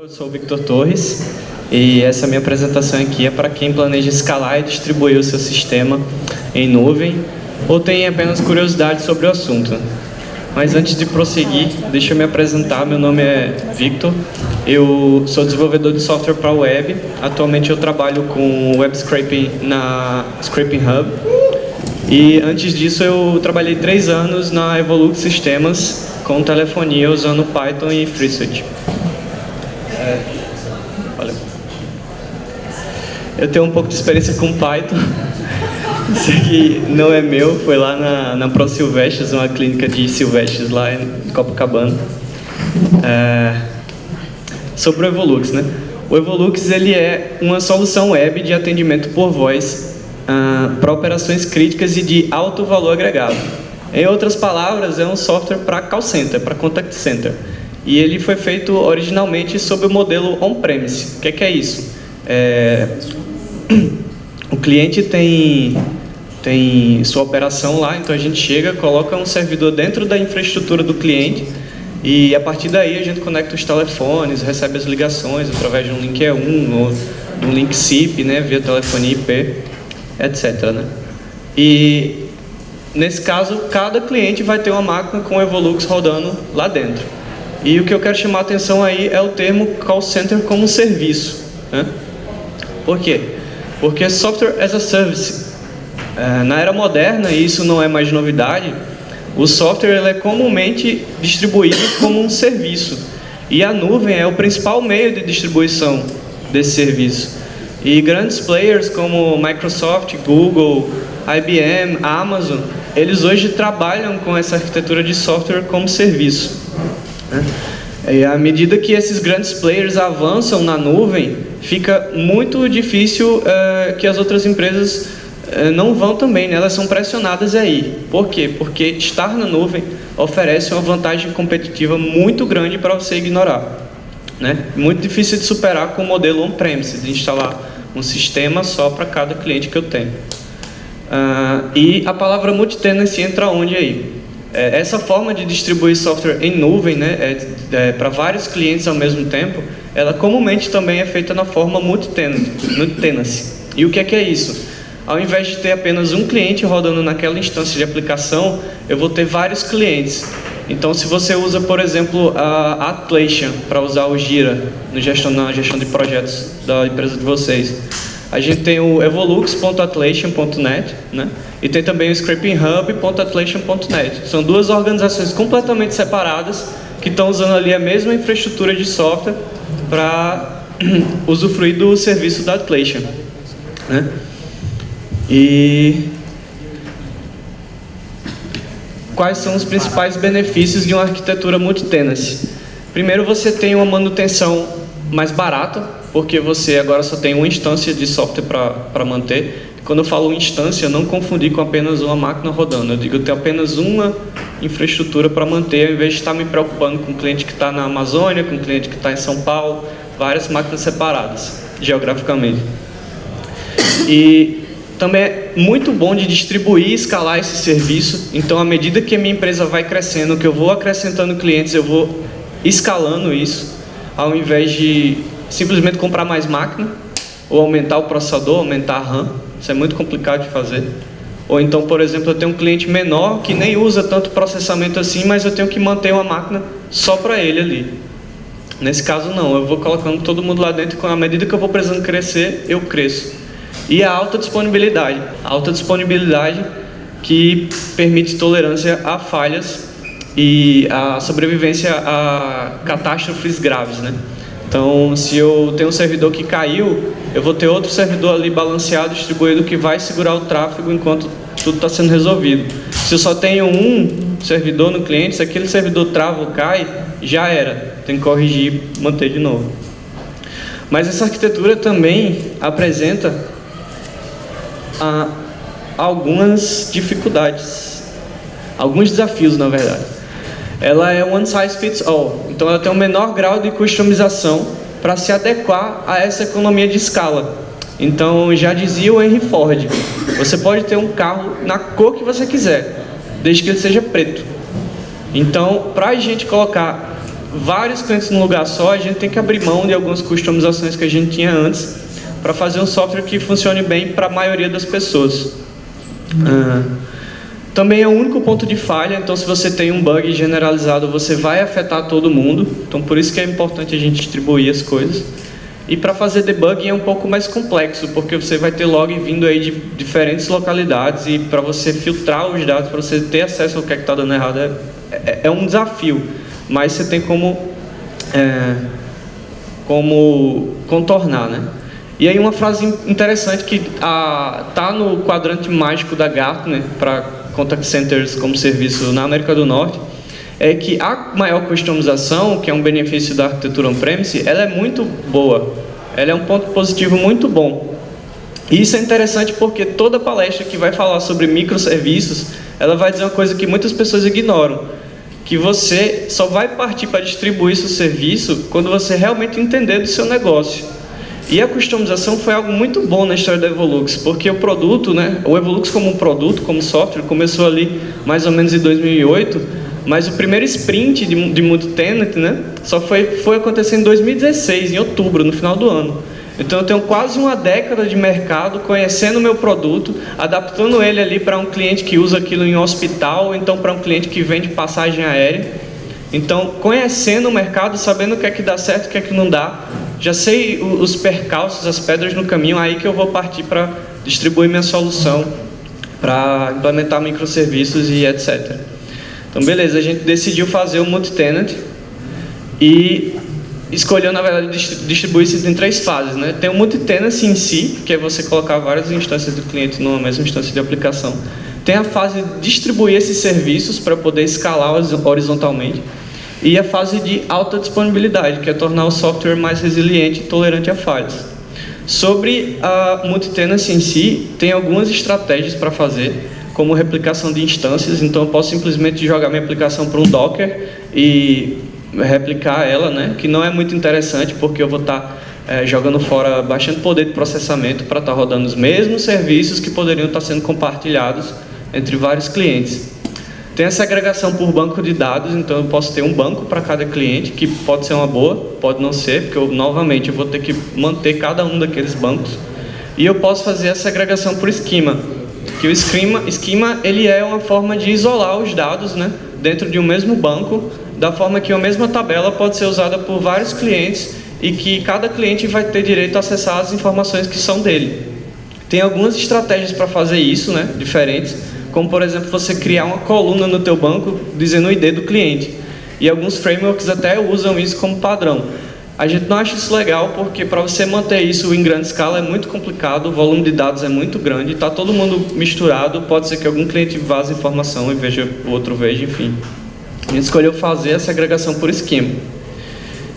Eu sou o Victor Torres e essa minha apresentação aqui é para quem planeja escalar e distribuir o seu sistema em nuvem ou tem apenas curiosidade sobre o assunto. Mas antes de prosseguir, deixa eu me apresentar. Meu nome é Victor, eu sou desenvolvedor de software para web. Atualmente eu trabalho com web scraping na Scraping Hub. E antes disso eu trabalhei 3 anos na Evolux Sistemas com telefonia usando Python e FreeSwitch. Valeu. Eu tenho um pouco de experiência com Python. Isso aqui não é meu, foi lá na Pro Silvestres, uma clínica de Silvestres lá em Copacabana. Sobre o Evolux, né? O Evolux ele é uma solução web de atendimento por voz para operações críticas e de alto valor agregado. Em outras palavras, é um software para call center, para contact center. E ele foi feito originalmente sob o modelo on-premise. O que é isso? O cliente tem sua operação lá, então a gente chega, coloca um servidor dentro da infraestrutura do cliente e a partir daí a gente conecta os telefones, recebe as ligações através de um link E1 ou de um link SIP, né, via telefonia IP, etc. Né? E nesse caso, cada cliente vai ter uma máquina com o Evolux rodando lá dentro. E o que eu quero chamar a atenção aí é o termo call center como serviço. Né? Por quê? Porque software as a service. Na era moderna, e isso não é mais novidade, o software ele é comumente distribuído como um serviço. E a nuvem é o principal meio de distribuição desse serviço. E grandes players como Microsoft, Google, IBM, Amazon, eles hoje trabalham com essa arquitetura de software como serviço. E à medida que esses grandes players avançam na nuvem, fica muito difícil que as outras empresas não vão também, né? Elas são pressionadas aí. Por quê? Porque estar na nuvem oferece uma vantagem competitiva muito grande para você ignorar. Né? Muito difícil de superar com o modelo on-premise, de instalar um sistema só para cada cliente que eu tenho. E a palavra multi-tenancy entra onde aí? Essa forma de distribuir software em nuvem, né, para vários clientes ao mesmo tempo, ela comumente também é feita na forma multi-tenancy. E o que é isso? Ao invés de ter apenas um cliente rodando naquela instância de aplicação, eu vou ter vários clientes. Então, se você usa, por exemplo, a Atlassian para usar o Jira na gestão de projetos da empresa de vocês, a gente tem o evolux.atlassian.net, né? E tem também o scrapinghub.atlassian.net. São duas organizações completamente separadas que estão usando ali a mesma infraestrutura de software para usufruir do serviço da Atlassian, né? E quais são os principais benefícios de uma arquitetura multi-tenancy? Primeiro, você tem uma manutenção mais barata, porque você agora só tem uma instância de software para manter. Quando eu falo instância, não confundir com apenas uma máquina rodando. Eu digo que eu tenho apenas uma infraestrutura para manter, ao invés de estar me preocupando com um cliente que está na Amazônia, com um cliente que está em São Paulo, várias máquinas separadas, geograficamente. E também é muito bom de distribuir e escalar esse serviço. Então, à medida que a minha empresa vai crescendo, que eu vou acrescentando clientes, eu vou escalando isso, ao invés de simplesmente comprar mais máquina, ou aumentar o processador, aumentar a RAM. Isso é muito complicado de fazer. Ou então, por exemplo, eu tenho um cliente menor que nem usa tanto processamento assim, mas eu tenho que manter uma máquina só para ele ali. Nesse caso, não. Eu vou colocando todo mundo lá dentro e, à medida que eu vou precisando crescer, eu cresço. E a alta disponibilidade. A alta disponibilidade que permite tolerância a falhas e a sobrevivência a catástrofes graves, né? Então, se eu tenho um servidor que caiu, eu vou ter outro servidor ali balanceado, distribuído, que vai segurar o tráfego enquanto tudo está sendo resolvido. Se eu só tenho um servidor no cliente, se aquele servidor trava ou cai, já era. Tem que corrigir e manter de novo. Mas essa arquitetura também apresenta algumas dificuldades, alguns desafios, na verdade. Ela é one size fits all, então ela tem um menor grau de customização para se adequar a essa economia de escala. Então, já dizia o Henry Ford, você pode ter um carro na cor que você quiser, desde que ele seja preto. Então, para a gente colocar vários clientes num lugar só, a gente tem que abrir mão de algumas customizações que a gente tinha antes para fazer um software que funcione bem para a maioria das pessoas. Também é o único ponto de falha, então se você tem um bug generalizado, você vai afetar todo mundo. Então por isso que é importante a gente distribuir as coisas. E para fazer debugging é um pouco mais complexo, porque você vai ter log vindo aí de diferentes localidades e para você filtrar os dados, para você ter acesso ao que está dando errado, é um desafio. Mas você tem como contornar, né? E aí uma frase interessante que está no quadrante mágico da Gartner para contact centers como serviço na América do Norte, é que a maior customização, que é um benefício da arquitetura on-premise, ela é muito boa. Ela é um ponto positivo muito bom. E isso é interessante porque toda palestra que vai falar sobre microserviços, ela vai dizer uma coisa que muitas pessoas ignoram, que você só vai partir para distribuir seu serviço quando você realmente entender do seu negócio. E a customização foi algo muito bom na história da Evolux, porque o produto, né, o Evolux como um produto, como software, começou ali mais ou menos em 2008, mas o primeiro sprint de multi-tenant, né, só foi acontecer em 2016, em outubro, no final do ano. Então eu tenho quase uma década de mercado conhecendo o meu produto, adaptando ele ali para um cliente que usa aquilo em hospital, ou então para um cliente que vende passagem aérea. Então, conhecendo o mercado, sabendo o que é que dá certo e o que é que não dá, já sei os percalços, as pedras no caminho, aí que eu vou partir para distribuir minha solução, para implementar microserviços e etc. Então, beleza, a gente decidiu fazer o multi-tenant e escolheu, na verdade, distribuir isso em 3 fases, né? Tem o multi-tenancy em si, que é você colocar várias instâncias do cliente numa mesma instância de aplicação. Tem a fase de distribuir esses serviços para poder escalar horizontalmente. E a fase de alta disponibilidade, que é tornar o software mais resiliente e tolerante a falhas. Sobre a multi-tenancy em si, tem algumas estratégias para fazer, como replicação de instâncias. Então eu posso simplesmente jogar minha aplicação para um Docker e replicar ela, né? Que não é muito interessante, porque eu vou estar jogando fora bastante poder de processamento para estar rodando os mesmos serviços que poderiam estar sendo compartilhados entre vários clientes. Tem essa agregação por banco de dados, então eu posso ter um banco para cada cliente, que pode ser uma boa, pode não ser, porque novamente eu vou ter que manter cada um daqueles bancos. E eu posso fazer essa agregação por esquema, que o esquema ele é uma forma de isolar os dados, né, dentro de um mesmo banco, da forma que a mesma tabela pode ser usada por vários clientes e que cada cliente vai ter direito a acessar as informações que são dele. Tem algumas estratégias para fazer isso, né, diferentes, como por exemplo você criar uma coluna no teu banco dizendo o ID do cliente. E alguns frameworks até usam isso como padrão. A gente não acha isso legal porque para você manter isso em grande escala é muito complicado, o volume de dados é muito grande, está todo mundo misturado, pode ser que algum cliente vaze informação e veja, o outro veja, enfim. A gente escolheu fazer essa agregação por esquema.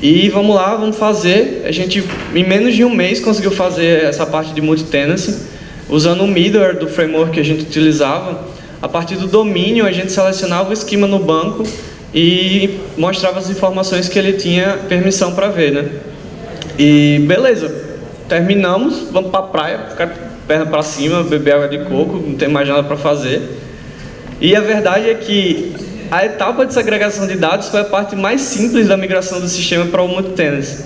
E vamos lá, vamos fazer. A gente, em menos de um mês, conseguiu fazer essa parte de multi-tenancy, usando o middleware do framework que a gente utilizava. A partir do domínio, a gente selecionava o esquema no banco e mostrava as informações que ele tinha permissão para ver, né? E beleza, terminamos, vamos para a praia, ficar perna para cima, beber água de coco, não tem mais nada para fazer. E a verdade é que a etapa de segregação de dados foi a parte mais simples da migração do sistema para o multi-tenancy.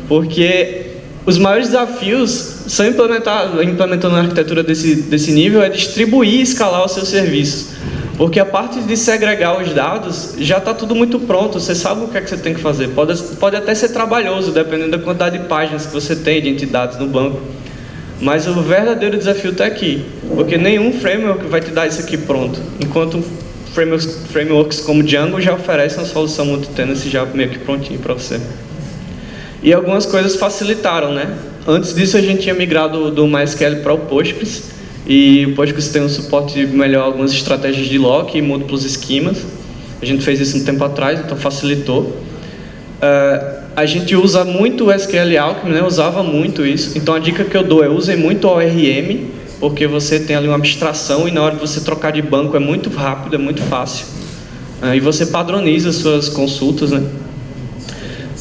Porque os maiores desafios são implementando a arquitetura desse nível, é distribuir e escalar os seus serviços. Porque a parte de segregar os dados, já está tudo muito pronto, você sabe o que é que você tem que fazer. Pode até ser trabalhoso, dependendo da quantidade de páginas que você tem de entidades no banco. Mas o verdadeiro desafio está aqui, porque nenhum framework vai te dar isso aqui pronto, enquanto frameworks como Django já oferecem uma solução multi-tenancy já meio que prontinho para você. E algumas coisas facilitaram, né? Antes disso a gente tinha migrado do MySQL para o Postgres, e o Postgres tem um suporte melhor, algumas estratégias de lock e múltiplos esquemas. A gente fez isso um tempo atrás, então facilitou. A gente usa muito o SQL Alchemy, né? Usava muito isso. Então a dica que eu dou é usem muito o ORM, porque você tem ali uma abstração e na hora de você trocar de banco é muito rápido, é muito fácil. E você padroniza suas consultas, né?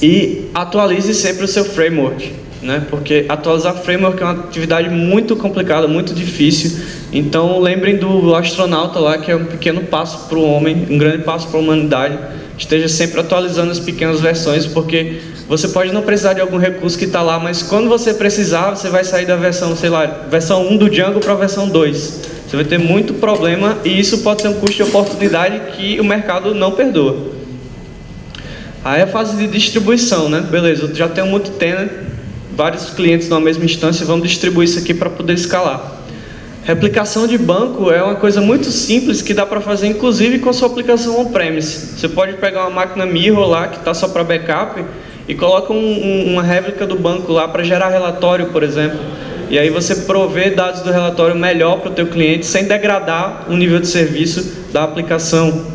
E atualize sempre o seu framework, né? Porque atualizar framework é uma atividade muito complicada, muito difícil. Então lembrem do astronauta lá, que é um pequeno passo para o homem, um grande passo para a humanidade, esteja sempre atualizando as pequenas versões, porque você pode não precisar de algum recurso que está lá, mas quando você precisar, você vai sair da versão, sei lá, versão 1 do Django para a versão 2. Você vai ter muito problema e isso pode ser um custo de oportunidade que o mercado não perdoa. Aí a fase de distribuição, né? Beleza, eu já tenho um multi-tenant, vários clientes na mesma instância, vamos distribuir isso aqui para poder escalar. Replicação de banco é uma coisa muito simples que dá para fazer inclusive com a sua aplicação on-premise. Você pode pegar uma máquina Mirror lá que está só para backup e coloca uma réplica do banco lá para gerar relatório, por exemplo. E aí você provê dados do relatório melhor para o teu cliente sem degradar o nível de serviço da aplicação.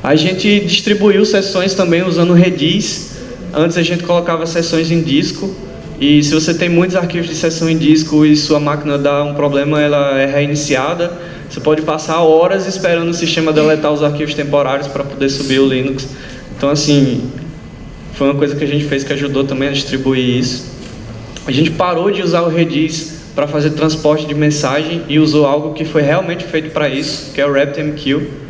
A gente distribuiu sessões também usando Redis. Antes a gente colocava sessões em disco. E se você tem muitos arquivos de sessão em disco e sua máquina dá um problema, ela é reiniciada, você pode passar horas esperando o sistema deletar os arquivos temporários para poder subir o Linux. Então, assim, foi uma coisa que a gente fez que ajudou também a distribuir isso. A gente parou de usar o Redis para fazer transporte de mensagem e usou algo que foi realmente feito para isso, que é o RabbitMQ.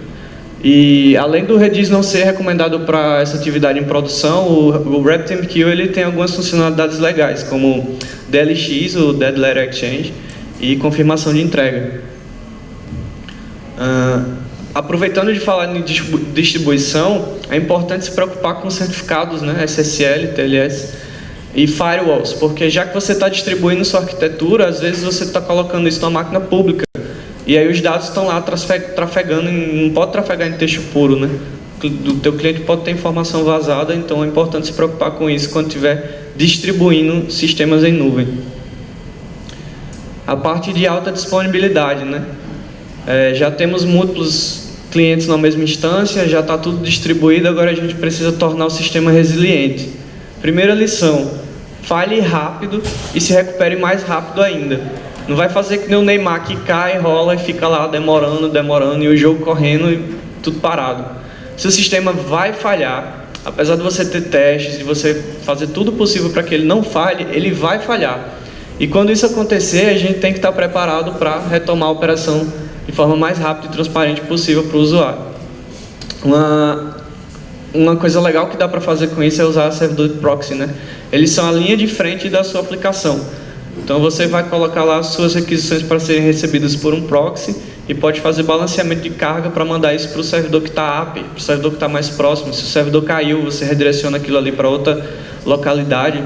E além do Redis não ser recomendado para essa atividade em produção, o RabbitMQ ele tem algumas funcionalidades legais, como DLX, o Dead Letter Exchange, e confirmação de entrega. Aproveitando de falar em distribuição, é importante se preocupar com certificados, né, SSL, TLS e firewalls, porque já que você está distribuindo sua arquitetura, às vezes você está colocando isso numa máquina pública. E aí os dados estão lá trafegando, não pode trafegar em texto puro, né? O teu cliente pode ter informação vazada, então é importante se preocupar com isso quando estiver distribuindo sistemas em nuvem. A parte de alta disponibilidade, né? Já temos múltiplos clientes na mesma instância, já está tudo distribuído, agora a gente precisa tornar o sistema resiliente. Primeira lição, falhe rápido e se recupere mais rápido ainda. Não vai fazer que nem o Neymar que cai, rola e fica lá demorando, e o jogo correndo e tudo parado. Se o sistema vai falhar, apesar de você ter testes, de você fazer tudo possível para que ele não falhe, ele vai falhar. E quando isso acontecer, a gente tem que estar preparado para retomar a operação de forma mais rápida e transparente possível para o usuário. Uma coisa legal que dá para fazer com isso é usar servidor de proxy, né? Eles são a linha de frente da sua aplicação. Então você vai colocar lá as suas requisições para serem recebidas por um proxy e pode fazer balanceamento de carga para mandar isso para o servidor que está API, para o servidor que está mais próximo. Se o servidor caiu, você redireciona aquilo ali para outra localidade.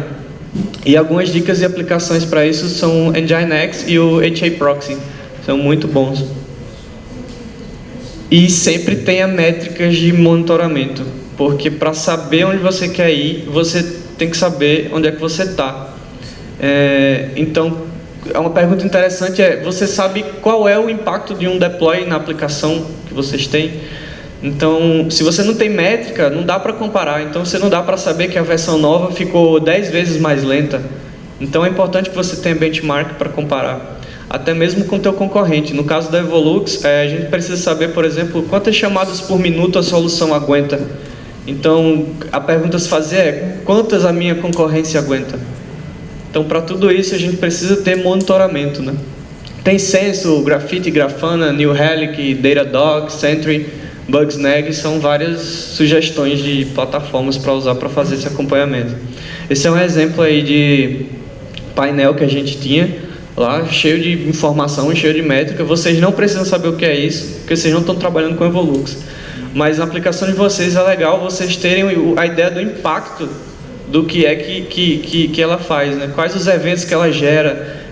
E algumas dicas e aplicações para isso são o Nginx e o HAProxy. São muito bons. E sempre tenha métricas de monitoramento, porque para saber onde você quer ir, você tem que saber onde é que você está. Então, uma pergunta interessante você sabe qual é o impacto de um deploy na aplicação que vocês têm? Então, se você não tem métrica, não dá para comparar. Então, você não dá para saber que a versão nova ficou 10 vezes mais lenta. Então, é importante que você tenha benchmark para comparar. Até mesmo com o teu concorrente. No caso da Evolux, a gente precisa saber, por exemplo, quantas chamadas por minuto a solução aguenta. Então, a pergunta a se fazer é, quantas a minha concorrência aguenta? Então, para tudo isso, a gente precisa ter monitoramento, né? Tem Sensu, Graphite, Grafana, New Relic, Datadog, Sentry, Bugsnag, são várias sugestões de plataformas para usar para fazer esse acompanhamento. Esse é um exemplo aí de painel que a gente tinha lá, cheio de informação, cheio de métrica. Vocês não precisam saber o que é isso, porque vocês não estão trabalhando com Evolux. Mas na aplicação de vocês é legal vocês terem a ideia do impacto do que é que ela faz, né? Quais os eventos que ela gera,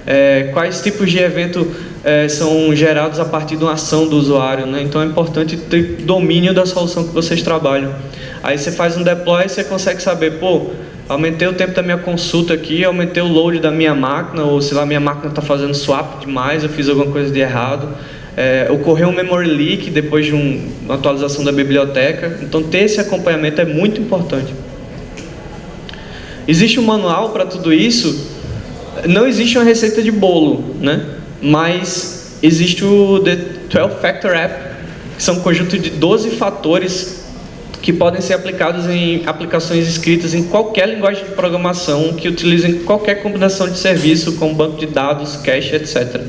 quais tipos de evento são gerados a partir de uma ação do usuário, né? Então é importante ter domínio da solução que vocês trabalham. Aí você faz um deploy e você consegue saber, pô, aumentei o tempo da minha consulta aqui, aumentei o load da minha máquina, ou sei lá, minha máquina está fazendo swap demais, eu fiz alguma coisa de errado. Ocorreu um memory leak depois de uma atualização da biblioteca. Então ter esse acompanhamento é muito importante. Existe um manual para tudo isso? Não existe uma receita de bolo, né? Mas existe o The 12 Factor App, que são um conjunto de 12 fatores que podem ser aplicados em aplicações escritas em qualquer linguagem de programação que utilizem qualquer combinação de serviço, como banco de dados, cache, etc.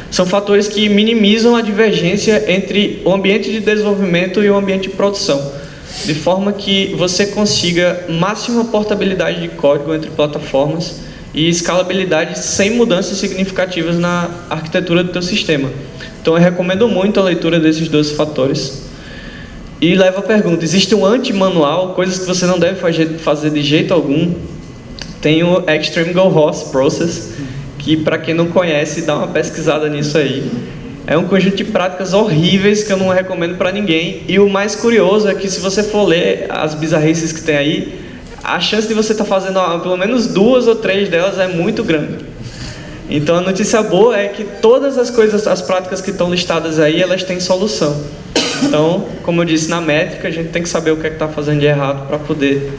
São fatores que minimizam a divergência entre o ambiente de desenvolvimento e o ambiente de produção. de forma que você consiga máxima portabilidade de código entre plataformas e escalabilidade sem mudanças significativas na arquitetura do teu sistema. Então eu recomendo muito a leitura desses 12 fatores. E leva a pergunta, existe um anti-manual, coisas que você não deve fazer de jeito algum? Tem o Extreme Go Horse Process, que para quem não conhece, dá uma pesquisada nisso aí. É um conjunto de práticas horríveis que eu não recomendo para ninguém. E o mais curioso é que se você for ler as bizarrices que tem aí, a chance de você estar fazendo pelo menos 2 ou 3 delas é muito grande. Então a notícia boa é que todas as coisas, as práticas que estão listadas aí, elas têm solução. Então, como eu disse, na métrica a gente tem que saber o que é que está fazendo de errado para poder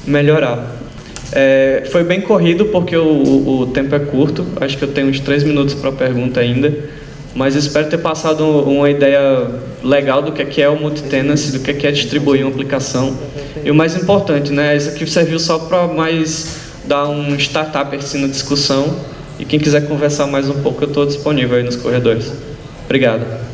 melhorar. Foi bem corrido porque o tempo é curto, acho que eu tenho uns 3 minutos para a pergunta ainda, mas espero ter passado uma ideia legal do que é o multi-tenancy, do que é distribuir uma aplicação. E o mais importante, né, isso aqui serviu só para mais dar um startup assim na discussão, e quem quiser conversar mais um pouco eu estou disponível aí nos corredores. Obrigado.